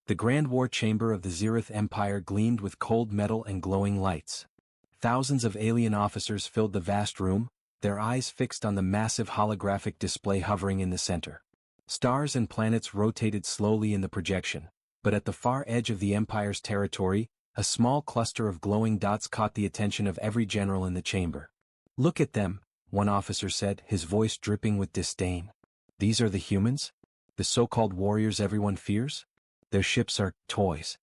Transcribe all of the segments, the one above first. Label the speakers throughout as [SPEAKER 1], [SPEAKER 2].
[SPEAKER 1] The Grand War Chamber of the Zerith Empire gleamed with cold metal and glowing lights. Thousands of alien officers filled the vast room, their eyes fixed on the massive holographic display hovering in the center. Stars and planets rotated slowly in the projection, but at the far edge of the Empire's territory, a small cluster of glowing dots caught the attention of every general in the chamber. "Look at them," one officer said, his voice dripping with disdain. "These are the humans? The so-called warriors everyone fears? Their ships are toys."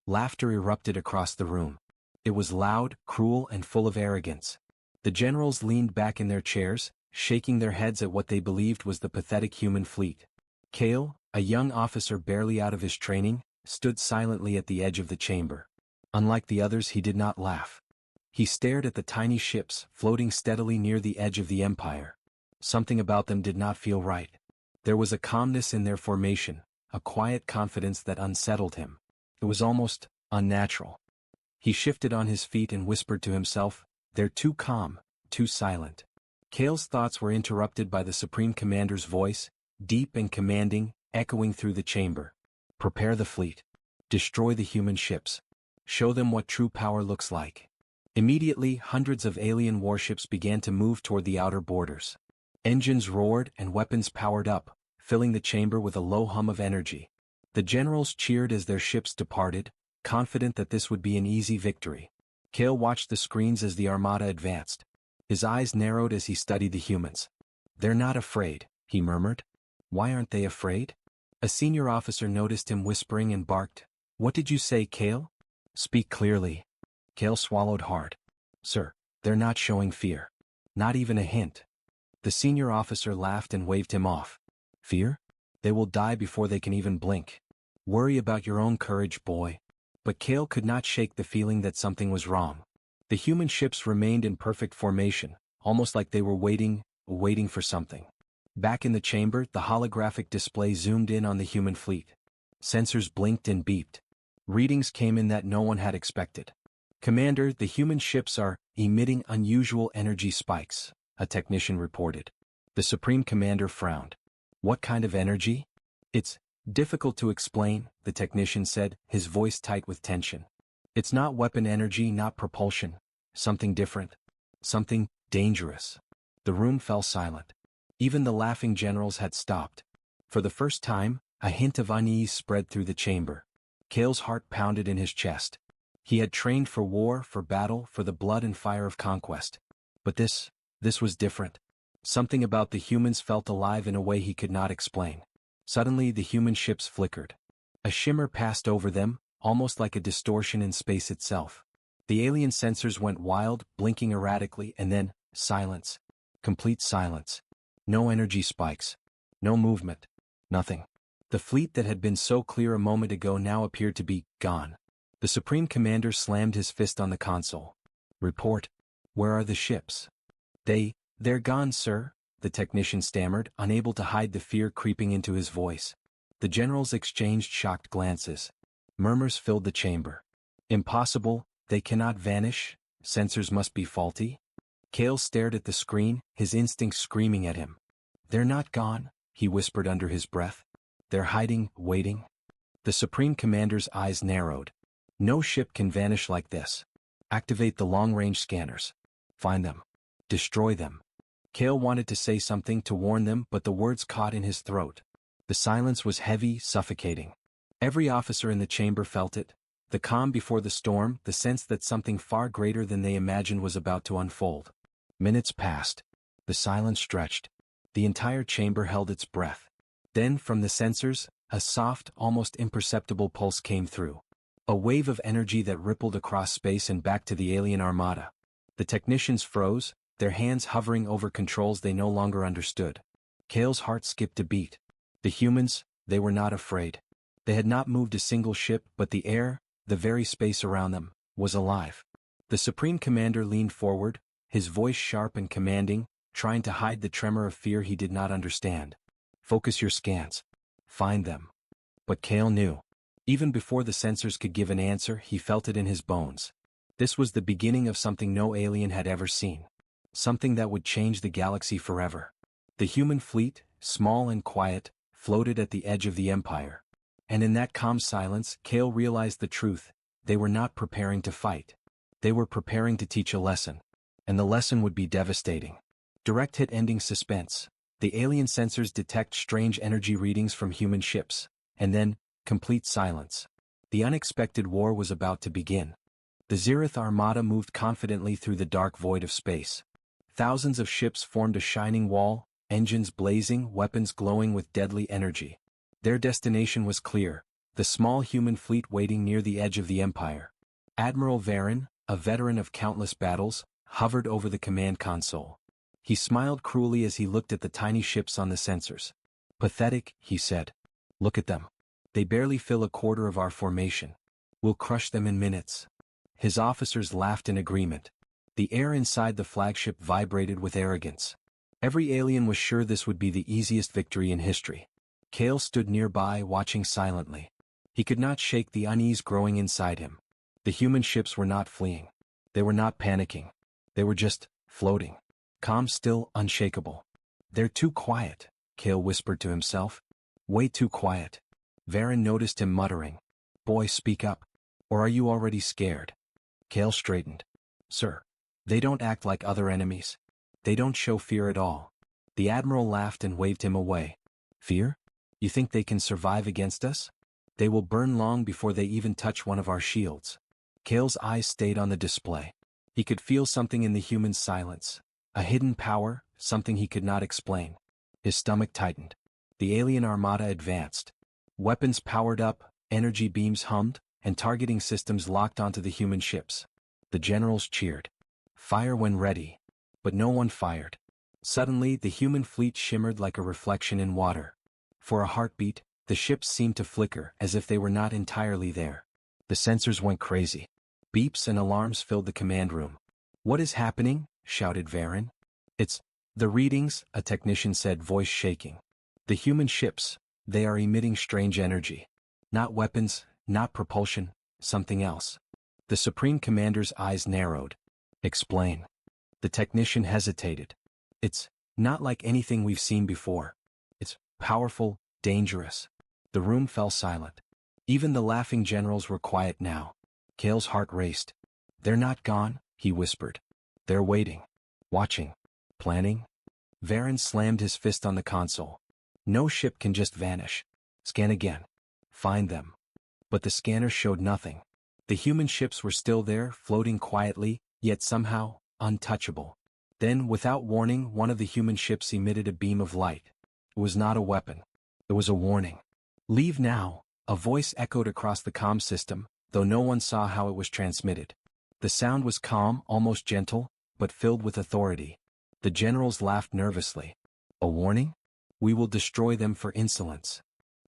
[SPEAKER 1] Laughter erupted across the room. It was loud, cruel, and full of arrogance. The generals leaned back in their chairs, shaking their heads at what they believed was the pathetic human fleet. Kale, a young officer barely out of his training, stood silently at the edge of the chamber. Unlike the others, he did not laugh. He stared at the tiny ships floating steadily near the edge of the Empire. Something about them did not feel right. There was a calmness in their formation, a quiet confidence that unsettled him. It was almost unnatural. He shifted on his feet and whispered to himself, "They're too calm, too silent." Kale's thoughts were interrupted by the Supreme Commander's voice, deep and commanding, echoing through the chamber. "Prepare the fleet. Destroy the human ships. Show them what true power looks like." Immediately, hundreds of alien warships began to move toward the outer borders. Engines roared and weapons powered up, filling the chamber with a low hum of energy. The generals cheered as their ships departed, confident that this would be an easy victory. Kale watched the screens as the armada advanced. His eyes narrowed as he studied the humans. "They're not afraid," he murmured. "Why aren't they afraid?" A senior officer noticed him whispering and barked, "What did you say, Kale? Speak clearly." Kale swallowed hard. "Sir, they're not showing fear. Not even a hint." The senior officer laughed and waved him off. "Fear? They will die before they can even blink. Worry about your own courage, boy." But Kale could not shake the feeling that something was wrong. The human ships remained in perfect formation, almost like they were waiting for something. Back in the chamber, the holographic display zoomed in on the human fleet. Sensors blinked and beeped. Readings came in that no one had expected. "Commander, the human ships are emitting unusual energy spikes," a technician reported. The Supreme Commander frowned. "What kind of energy?" "It's difficult to explain," the technician said, his voice tight with tension. "It's not weapon energy, not propulsion. Something different. Something dangerous." The room fell silent. Even the laughing generals had stopped. For the first time, a hint of unease spread through the chamber. Kale's heart pounded in his chest. He had trained for war, for battle, for the blood and fire of conquest. But this was different. Something about the humans felt alive in a way he could not explain. Suddenly the human ships flickered. A shimmer passed over them, almost like a distortion in space itself. The alien sensors went wild, blinking erratically, and then, silence. Complete silence. No energy spikes. No movement. Nothing. The fleet that had been so clear a moment ago now appeared to be gone. The Supreme Commander slammed his fist on the console. "Report. Where are the ships?" They're gone, sir," the technician stammered, unable to hide the fear creeping into his voice. The generals exchanged shocked glances. Murmurs filled the chamber. "Impossible, they cannot vanish, sensors must be faulty." Kale stared at the screen, his instincts screaming at him. "They're not gone," he whispered under his breath. "They're hiding, waiting." The Supreme Commander's eyes narrowed. "No ship can vanish like this. Activate the long-range scanners. Find them. Destroy them." Kale wanted to say something to warn them, but the words caught in his throat. The silence was heavy, suffocating. Every officer in the chamber felt it. The calm before the storm, the sense that something far greater than they imagined was about to unfold. Minutes passed. The silence stretched. The entire chamber held its breath. Then, from the sensors, a soft, almost imperceptible pulse came through. A wave of energy that rippled across space and back to the alien armada. The technicians froze, their hands hovering over controls they no longer understood. Kale's heart skipped a beat. The humans, they were not afraid. They had not moved a single ship, but the air, the very space around them, was alive. The Supreme Commander leaned forward, his voice sharp and commanding, trying to hide the tremor of fear he did not understand. "Focus your scans. Find them." But Kale knew. Even before the sensors could give an answer, he felt it in his bones. This was the beginning of something no alien had ever seen. Something that would change the galaxy forever. The human fleet, small and quiet, floated at the edge of the Empire. And in that calm silence, Kale realized the truth. They were not preparing to fight. They were preparing to teach a lesson. And the lesson would be devastating. Direct hit ending suspense. The alien sensors detect strange energy readings from human ships. And then, complete silence. The unexpected war was about to begin. The Zirith Armada moved confidently through the dark void of space. Thousands of ships formed a shining wall, engines blazing, weapons glowing with deadly energy. Their destination was clear, the small human fleet waiting near the edge of the Empire. Admiral Varen, a veteran of countless battles, hovered over the command console. He smiled cruelly as he looked at the tiny ships on the sensors. Pathetic, he said. Look at them. They barely fill a quarter of our formation. We'll crush them in minutes. His officers laughed in agreement. The air inside the flagship vibrated with arrogance. Every alien was sure this would be the easiest victory in history. Kale stood nearby, watching silently. He could not shake the unease growing inside him. The human ships were not fleeing. They were not panicking. They were just floating. Calm, still, unshakable. They're too quiet, Kale whispered to himself. Way too quiet. Varen noticed him muttering. Boy, speak up. Or are you already scared? Kale straightened. Sir. They don't act like other enemies. They don't show fear at all. The Admiral laughed and waved him away. Fear? You think they can survive against us? They will burn long before they even touch one of our shields. Kale's eyes stayed on the display. He could feel something in the human's silence. A hidden power, something he could not explain. His stomach tightened. The alien armada advanced. Weapons powered up, energy beams hummed, and targeting systems locked onto the human ships. The generals cheered. Fire when ready. But no one fired. Suddenly, the human fleet shimmered like a reflection in water. For a heartbeat, the ships seemed to flicker as if they were not entirely there. The sensors went crazy. Beeps and alarms filled the command room. What is happening? Shouted Varen. It's the readings, a technician said, voice shaking. The human ships, they are emitting strange energy. Not weapons, not propulsion, something else. The Supreme Commander's eyes narrowed. Explain. The technician hesitated. It's not like anything we've seen before. It's powerful, dangerous. The room fell silent. Even the laughing generals were quiet now. Kale's heart raced. They're not gone, he whispered. They're waiting. Watching. Planning. Varen slammed his fist on the console. No ship can just vanish. Scan again. Find them. But the scanner showed nothing. The human ships were still there, floating quietly, yet somehow, untouchable. Then, without warning, one of the human ships emitted a beam of light. It was not a weapon. It was a warning. Leave now, a voice echoed across the comm system, though no one saw how it was transmitted. The sound was calm, almost gentle, but filled with authority. The generals laughed nervously. A warning? We will destroy them for insolence.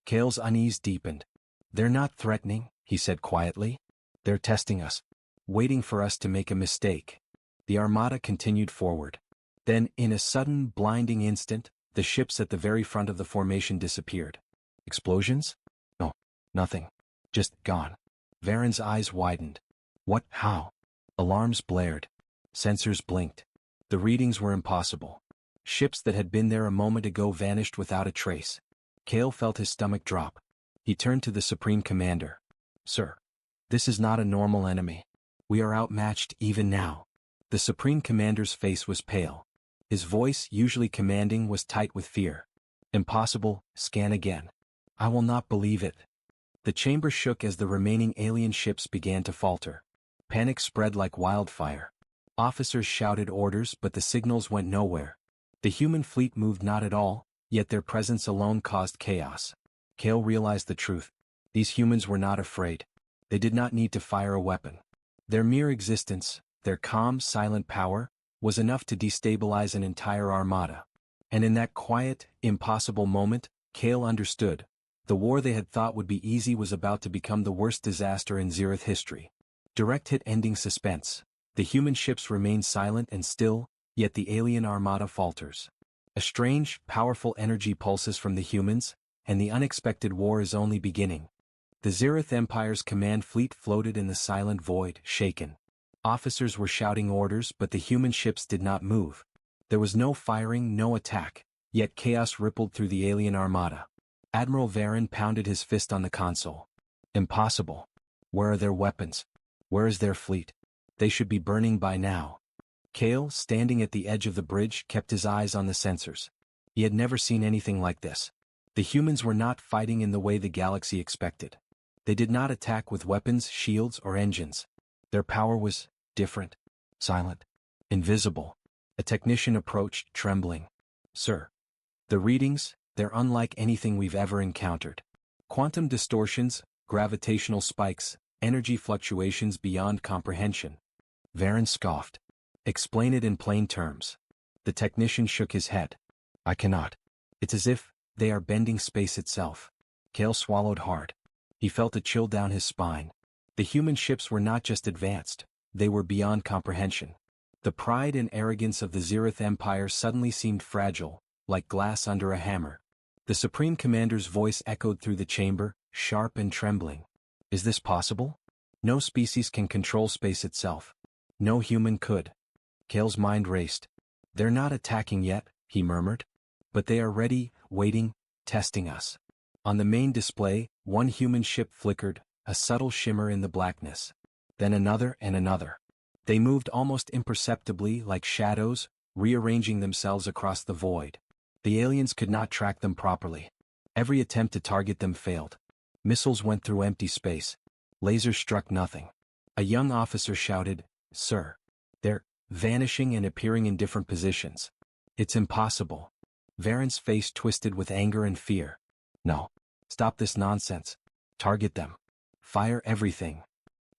[SPEAKER 1] Kale's unease deepened. They're not threatening, he said quietly. They're testing us. Waiting for us to make a mistake. The armada continued forward. Then, in a sudden, blinding instant, the ships at the very front of the formation disappeared. Explosions? No, nothing. Just gone. Varen's eyes widened. What? How? Alarms blared. Sensors blinked. The readings were impossible. Ships that had been there a moment ago vanished without a trace. Kale felt his stomach drop. He turned to the Supreme Commander. Sir, this is not a normal enemy. We are outmatched even now. The Supreme Commander's face was pale. His voice, usually commanding, was tight with fear. Impossible, scan again. I will not believe it. The chamber shook as the remaining alien ships began to falter. Panic spread like wildfire. Officers shouted orders, but the signals went nowhere. The human fleet moved not at all, yet their presence alone caused chaos. Kale realized the truth. These humans were not afraid. They did not need to fire a weapon. Their mere existence, their calm, silent power, was enough to destabilize an entire armada. And in that quiet, impossible moment, Kale understood. The war they had thought would be easy was about to become the worst disaster in Zirith history. Direct hit ending suspense. The human ships remain silent and still, yet the alien armada falters. A strange, powerful energy pulses from the humans, and the unexpected war is only beginning. The Zirith Empire's command fleet floated in the silent void, shaken. Officers were shouting orders, but the human ships did not move. There was no firing, no attack, yet chaos rippled through the alien armada. Admiral Varen pounded his fist on the console. Impossible. Where are their weapons? Where is their fleet? They should be burning by now. Kale, standing at the edge of the bridge, kept his eyes on the sensors. He had never seen anything like this. The humans were not fighting in the way the galaxy expected. They did not attack with weapons, shields, or engines. Their power was different, silent, invisible. A technician approached, trembling. Sir. The readings, they're unlike anything we've ever encountered. Quantum distortions, gravitational spikes, energy fluctuations beyond comprehension. Varen scoffed. Explain it in plain terms. The technician shook his head. I cannot. It's as if they are bending space itself. Kale swallowed hard. He felt a chill down his spine. The human ships were not just advanced, they were beyond comprehension. The pride and arrogance of the Zirith Empire suddenly seemed fragile, like glass under a hammer. The Supreme Commander's voice echoed through the chamber, sharp and trembling. Is this possible? No species can control space itself. No human could. Kale's mind raced. They're not attacking yet, he murmured. But they are ready, waiting, testing us. On the main display, one human ship flickered, a subtle shimmer in the blackness. Then another and another. They moved almost imperceptibly like shadows, rearranging themselves across the void. The aliens could not track them properly. Every attempt to target them failed. Missiles went through empty space. Lasers struck nothing. A young officer shouted, Sir. They're vanishing and appearing in different positions. It's impossible. Varen's face twisted with anger and fear. No. Stop this nonsense. Target them. Fire everything.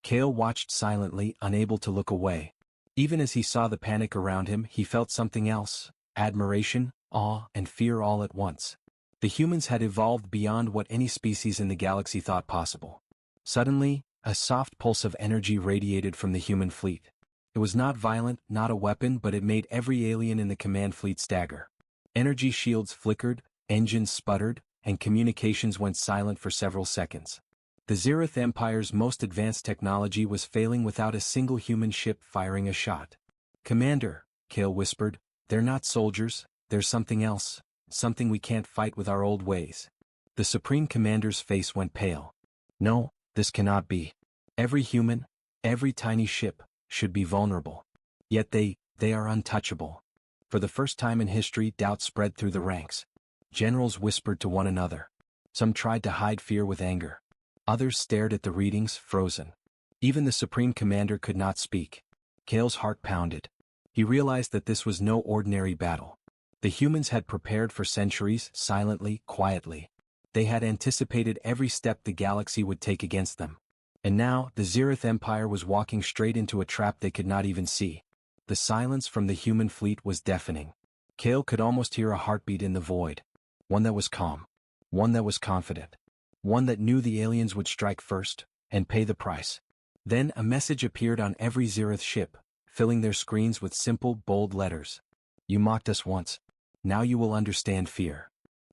[SPEAKER 1] Kale watched silently, unable to look away. Even as he saw the panic around him, he felt something else: admiration, awe, and fear all at once. The humans had evolved beyond what any species in the galaxy thought possible. Suddenly, a soft pulse of energy radiated from the human fleet. It was not violent, not a weapon, but it made every alien in the command fleet stagger. Energy shields flickered, engines sputtered, and communications went silent for several seconds. The Zirith Empire's most advanced technology was failing without a single human ship firing a shot. Commander, Kale whispered, they're not soldiers, there's something else, something we can't fight with our old ways. The Supreme Commander's face went pale. No, this cannot be. Every human, every tiny ship, should be vulnerable. Yet they are untouchable. For the first time in history, doubt spread through the ranks. Generals whispered to one another. Some tried to hide fear with anger. Others stared at the readings, frozen. Even the Supreme Commander could not speak. Kale's heart pounded. He realized that this was no ordinary battle. The humans had prepared for centuries, silently, quietly. They had anticipated every step the galaxy would take against them. And now, the Zirith Empire was walking straight into a trap they could not even see. The silence from the human fleet was deafening. Kale could almost hear a heartbeat in the void. One that was calm. One that was confident. One that knew the aliens would strike first, and pay the price. Then a message appeared on every Zirith ship, filling their screens with simple, bold letters. You mocked us once. Now you will understand fear.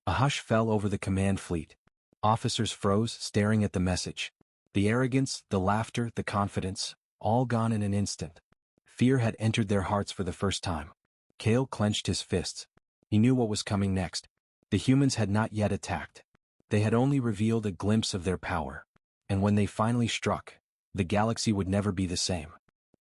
[SPEAKER 1] A hush fell over the command fleet. Officers froze, staring at the message. The arrogance, the laughter, the confidence, all gone in an instant. Fear had entered their hearts for the first time. Kale clenched his fists. He knew what was coming next. The humans had not yet attacked. They had only revealed a glimpse of their power. And when they finally struck, the galaxy would never be the same.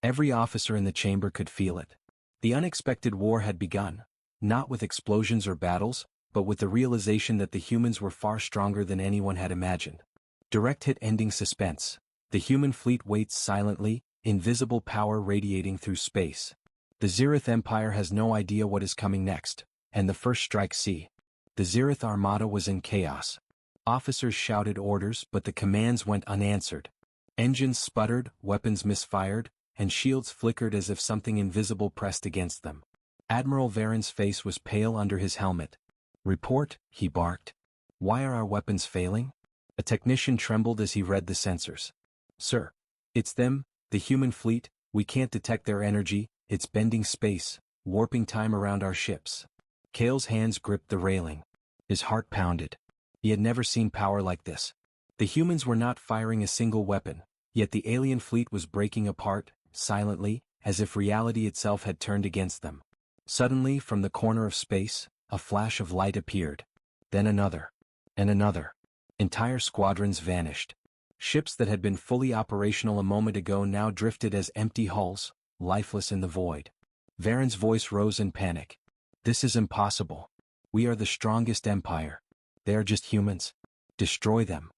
[SPEAKER 1] Every officer in the chamber could feel it. The unexpected war had begun, not with explosions or battles, but with the realization that the humans were far stronger than anyone had imagined. Direct hit ending suspense. The human fleet waits silently, invisible power radiating through space. The Zirith Empire has no idea what is coming next, and the first strike see. The Zirith Armada was in chaos. Officers shouted orders, but the commands went unanswered. Engines sputtered, weapons misfired, and shields flickered as if something invisible pressed against them. Admiral Varen's face was pale under his helmet. Report, he barked. Why are our weapons failing? A technician trembled as he read the sensors. Sir. It's them, the human fleet, we can't detect their energy, it's bending space, warping time around our ships. Kale's hands gripped the railing. His heart pounded. He had never seen power like this. The humans were not firing a single weapon, yet the alien fleet was breaking apart, silently, as if reality itself had turned against them. Suddenly, from the corner of space, a flash of light appeared. Then another. And another. Entire squadrons vanished. Ships that had been fully operational a moment ago now drifted as empty hulls, lifeless in the void. Varen's voice rose in panic. This is impossible. We are the strongest empire. They are just humans. Destroy them.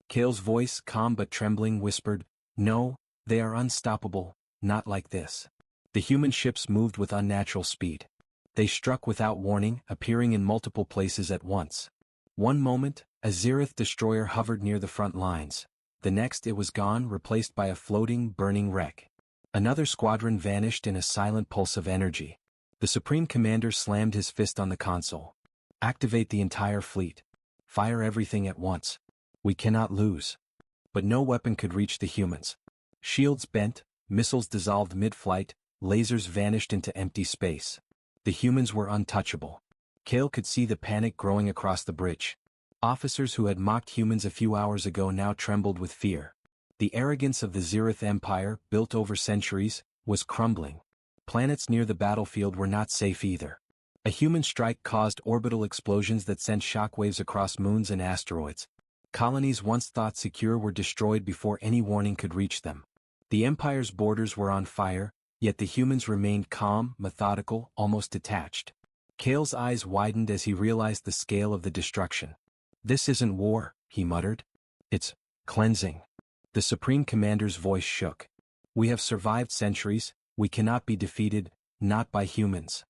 [SPEAKER 1] Kale's voice, calm but trembling, whispered, "No, they are unstoppable, not like this." The human ships moved with unnatural speed. They struck without warning, appearing in multiple places at once. One moment, a Zereth destroyer hovered near the front lines. The next it was gone, replaced by a floating, burning wreck. Another squadron vanished in a silent pulse of energy. The Supreme Commander slammed his fist on the console. "Activate the entire fleet. Fire everything at once. We cannot lose." But no weapon could reach the humans. Shields bent, missiles dissolved mid-flight, lasers vanished into empty space. The humans were untouchable. Kale could see the panic growing across the bridge. Officers who had mocked humans a few hours ago now trembled with fear. The arrogance of the Zereth Empire, built over centuries, was crumbling. Planets near the battlefield were not safe either. A human strike caused orbital explosions that sent shockwaves across moons and asteroids. Colonies once thought secure were destroyed before any warning could reach them. The Empire's borders were on fire, yet the humans remained calm, methodical, almost detached. Kale's eyes widened as he realized the scale of the destruction. "This isn't war," he muttered. "It's cleansing." The Supreme Commander's voice shook. "We have survived centuries, we cannot be defeated, not by humans."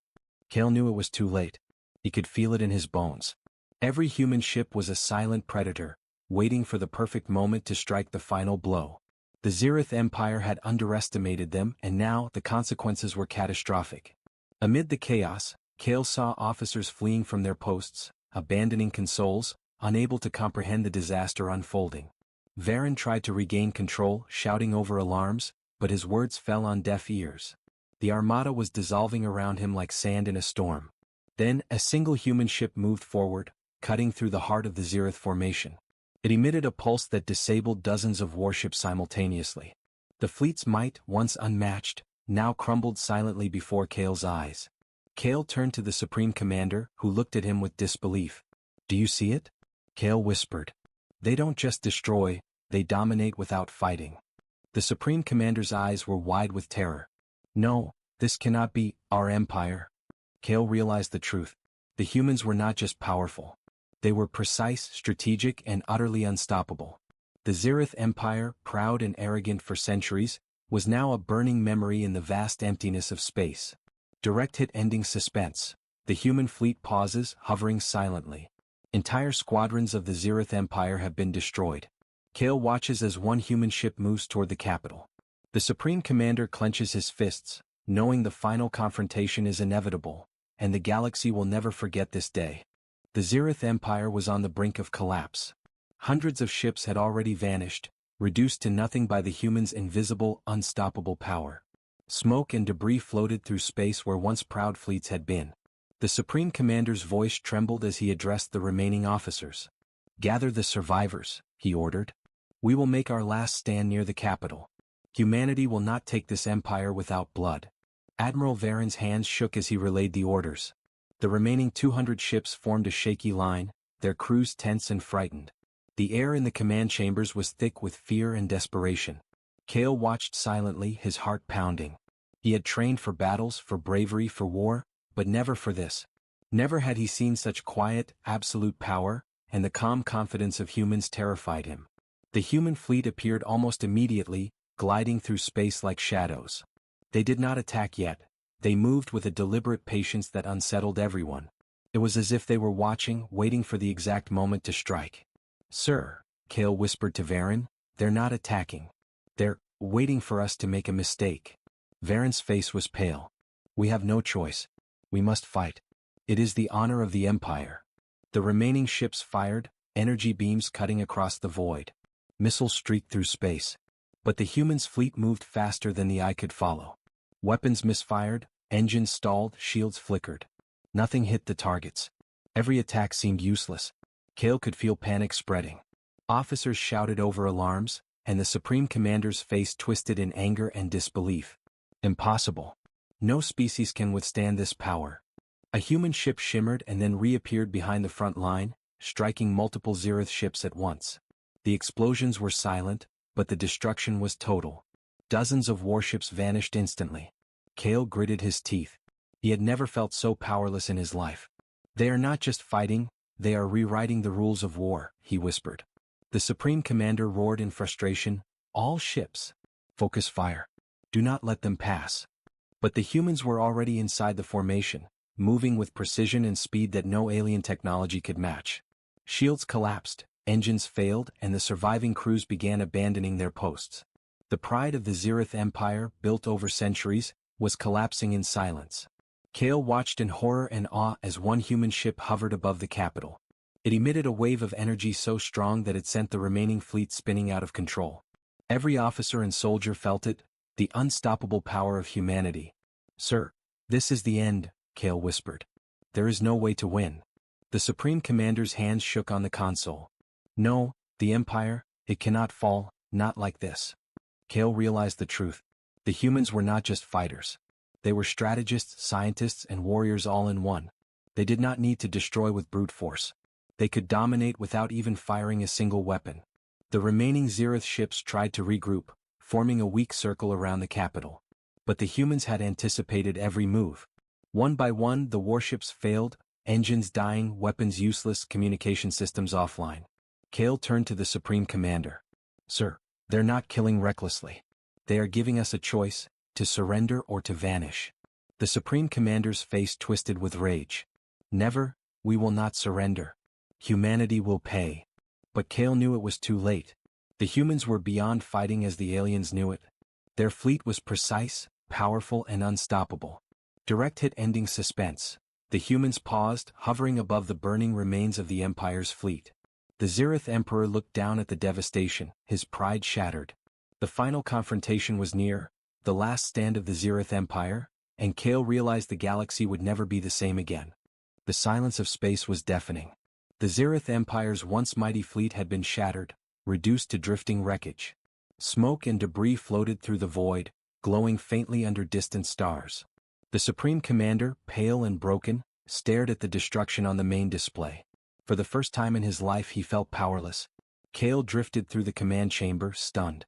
[SPEAKER 1] Kale knew it was too late. He could feel it in his bones. Every human ship was a silent predator, waiting for the perfect moment to strike the final blow. The Zereth Empire had underestimated them, and now the consequences were catastrophic. Amid the chaos, Kale saw officers fleeing from their posts, abandoning consoles, unable to comprehend the disaster unfolding. Varen tried to regain control, shouting over alarms, but his words fell on deaf ears. The armada was dissolving around him like sand in a storm. Then, a single human ship moved forward, cutting through the heart of the Zereth formation. It emitted a pulse that disabled dozens of warships simultaneously. The fleet's might, once unmatched, now crumbled silently before Kale's eyes. Kale turned to the Supreme Commander, who looked at him with disbelief. "Do you see it?" Kale whispered. "They don't just destroy, they dominate without fighting." The Supreme Commander's eyes were wide with terror. "No, this cannot be our empire." Kale realized the truth. The humans were not just powerful. They were precise, strategic, and utterly unstoppable. The Zereth Empire, proud and arrogant for centuries, was now a burning memory in the vast emptiness of space. Direct hit ending suspense. The human fleet pauses, hovering silently. Entire squadrons of the Zereth Empire have been destroyed. Kale watches as one human ship moves toward the capital. The Supreme Commander clenches his fists, knowing the final confrontation is inevitable, and the galaxy will never forget this day. The Zereth Empire was on the brink of collapse. Hundreds of ships had already vanished, reduced to nothing by the humans' invisible, unstoppable power. Smoke and debris floated through space where once proud fleets had been. The Supreme Commander's voice trembled as he addressed the remaining officers. "Gather the survivors," he ordered. "We will make our last stand near the capital. Humanity will not take this empire without blood." Admiral Varen's hands shook as he relayed the orders. The remaining 200 ships formed a shaky line, their crews tense and frightened. The air in the command chambers was thick with fear and desperation. Kale watched silently, his heart pounding. He had trained for battles, for bravery, for war, but never for this. Never had he seen such quiet, absolute power, and the calm confidence of humans terrified him. The human fleet appeared almost immediately, gliding through space like shadows. They did not attack yet. They moved with a deliberate patience that unsettled everyone. It was as if they were watching, waiting for the exact moment to strike. "Sir," Kale whispered to Varen, "they're not attacking. They're waiting for us to make a mistake." Varen's face was pale. "We have no choice. We must fight. It is the honor of the Empire." The remaining ships fired, energy beams cutting across the void. Missiles streaked through space. But the humans' fleet moved faster than the eye could follow. Weapons misfired, engines stalled, shields flickered. Nothing hit the targets. Every attack seemed useless. Kale could feel panic spreading. Officers shouted over alarms, and the Supreme Commander's face twisted in anger and disbelief. "Impossible. No species can withstand this power." A human ship shimmered and then reappeared behind the front line, striking multiple Zereth ships at once. The explosions were silent, but the destruction was total. Dozens of warships vanished instantly. Kale gritted his teeth. He had never felt so powerless in his life. "They are not just fighting, they are rewriting the rules of war," he whispered. The Supreme Commander roared in frustration, "All ships, focus fire. Do not let them pass." But the humans were already inside the formation, moving with precision and speed that no alien technology could match. Shields collapsed, engines failed, and the surviving crews began abandoning their posts. The pride of the Zereth Empire, built over centuries, was collapsing in silence. Kale watched in horror and awe as one human ship hovered above the capital. It emitted a wave of energy so strong that it sent the remaining fleet spinning out of control. Every officer and soldier felt it, the unstoppable power of humanity. "Sir, this is the end," Kale whispered. "There is no way to win." The Supreme Commander's hands shook on the console. "No, the Empire, it cannot fall, not like this." Kale realized the truth. The humans were not just fighters. They were strategists, scientists, and warriors all in one. They did not need to destroy with brute force. They could dominate without even firing a single weapon. The remaining Zereth ships tried to regroup, forming a weak circle around the capital. But the humans had anticipated every move. One by one, the warships failed, engines dying, weapons useless, communication systems offline. Kale turned to the Supreme Commander. "Sir, they're not killing recklessly. They are giving us a choice, to surrender or to vanish." The Supreme Commander's face twisted with rage. "Never, we will not surrender. Humanity will pay." But Kale knew it was too late. The humans were beyond fighting as the aliens knew it. Their fleet was precise, powerful, and unstoppable. Direct hit ending suspense. The humans paused, hovering above the burning remains of the Empire's fleet. The Zereth Emperor looked down at the devastation, his pride shattered. The final confrontation was near, the last stand of the Zereth Empire, and Kale realized the galaxy would never be the same again. The silence of space was deafening. The Zereth Empire's once mighty fleet had been shattered, reduced to drifting wreckage. Smoke and debris floated through the void, glowing faintly under distant stars. The Supreme Commander, pale and broken, stared at the destruction on the main display. For the first time in his life he felt powerless. Kale drifted through the command chamber, stunned.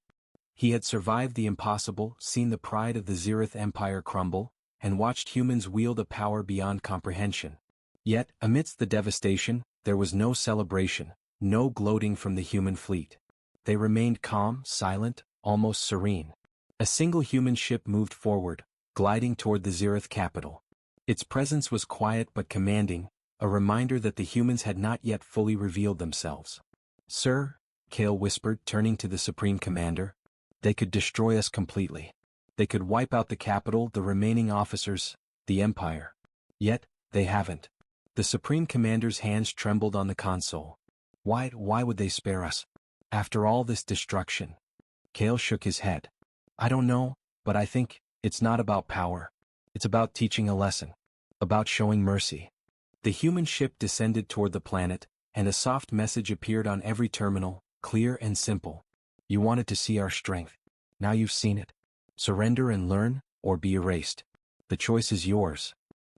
[SPEAKER 1] He had survived the impossible, seen the pride of the Zereth Empire crumble, and watched humans wield a power beyond comprehension. Yet, amidst the devastation, there was no celebration, no gloating from the human fleet. They remained calm, silent, almost serene. A single human ship moved forward, gliding toward the Zereth capital. Its presence was quiet but commanding, a reminder that the humans had not yet fully revealed themselves. "Sir," Kale whispered, turning to the Supreme Commander, "they could destroy us completely. They could wipe out the capital, the remaining officers, the Empire. Yet, they haven't." The Supreme Commander's hands trembled on the console. Why would they spare us? After all this destruction?" Kale shook his head. "I don't know, but I think it's not about power. It's about teaching a lesson. About showing mercy." The human ship descended toward the planet, and a soft message appeared on every terminal, clear and simple. "You wanted to see our strength. Now you've seen it. Surrender and learn, or be erased. The choice is yours."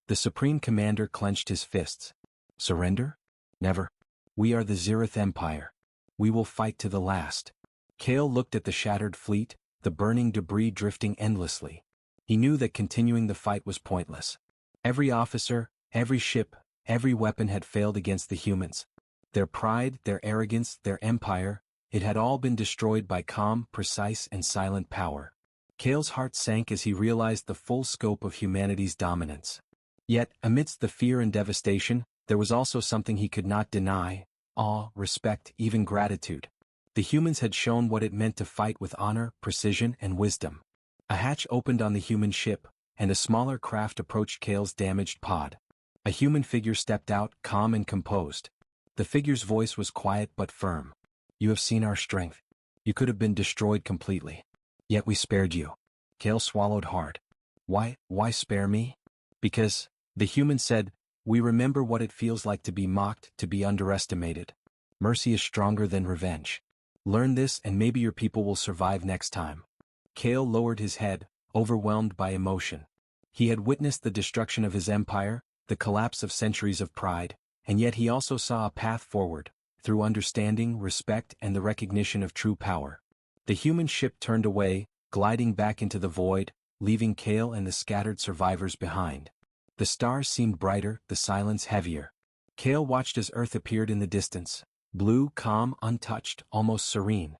[SPEAKER 1] The Supreme Commander clenched his fists. "Surrender? Never. We are the Zereth Empire. We will fight to the last." Kale looked at the shattered fleet, the burning debris drifting endlessly. He knew that continuing the fight was pointless. Every officer, every ship, every weapon had failed against the humans. Their pride, their arrogance, their empire, it had all been destroyed by calm, precise, and silent power. Kale's heart sank as he realized the full scope of humanity's dominance. Yet, amidst the fear and devastation, there was also something he could not deny: awe, respect, even gratitude. The humans had shown what it meant to fight with honor, precision, and wisdom. A hatch opened on the human ship, and a smaller craft approached Kale's damaged pod. A human figure stepped out, calm and composed. The figure's voice was quiet but firm. "You have seen our strength. You could have been destroyed completely. Yet we spared you." Kale swallowed hard. Why spare me?" "Because," the human said, "we remember what it feels like to be mocked, to be underestimated. Mercy is stronger than revenge. Learn this and maybe your people will survive next time." Kale lowered his head, overwhelmed by emotion. He had witnessed the destruction of his empire, the collapse of centuries of pride, And yet he also saw a path forward, through understanding, respect, and the recognition of true power. The human ship turned away, gliding back into the void, leaving Kale and the scattered survivors behind. The stars seemed brighter, the silence heavier. Kale watched as Earth appeared in the distance, blue, calm, untouched, almost serene.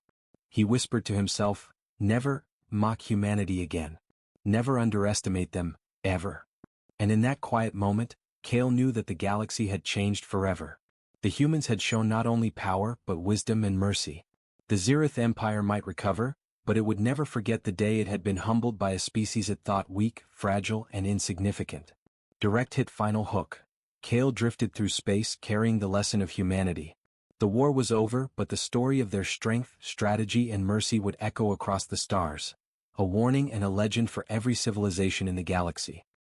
[SPEAKER 1] He whispered to himself, "Never mock humanity again. Never underestimate them, ever." And in that quiet moment, Kale knew that the galaxy had changed forever. The humans had shown not only power but wisdom and mercy. The Zirith Empire might recover, but it would never forget the day it had been humbled by a species it thought weak, fragile, and insignificant. Direct hit final hook. Kale drifted through space carrying the lesson of humanity. The war was over, but the story of their strength, strategy, and mercy would echo across the stars. A warning and a legend for every civilization in the galaxy.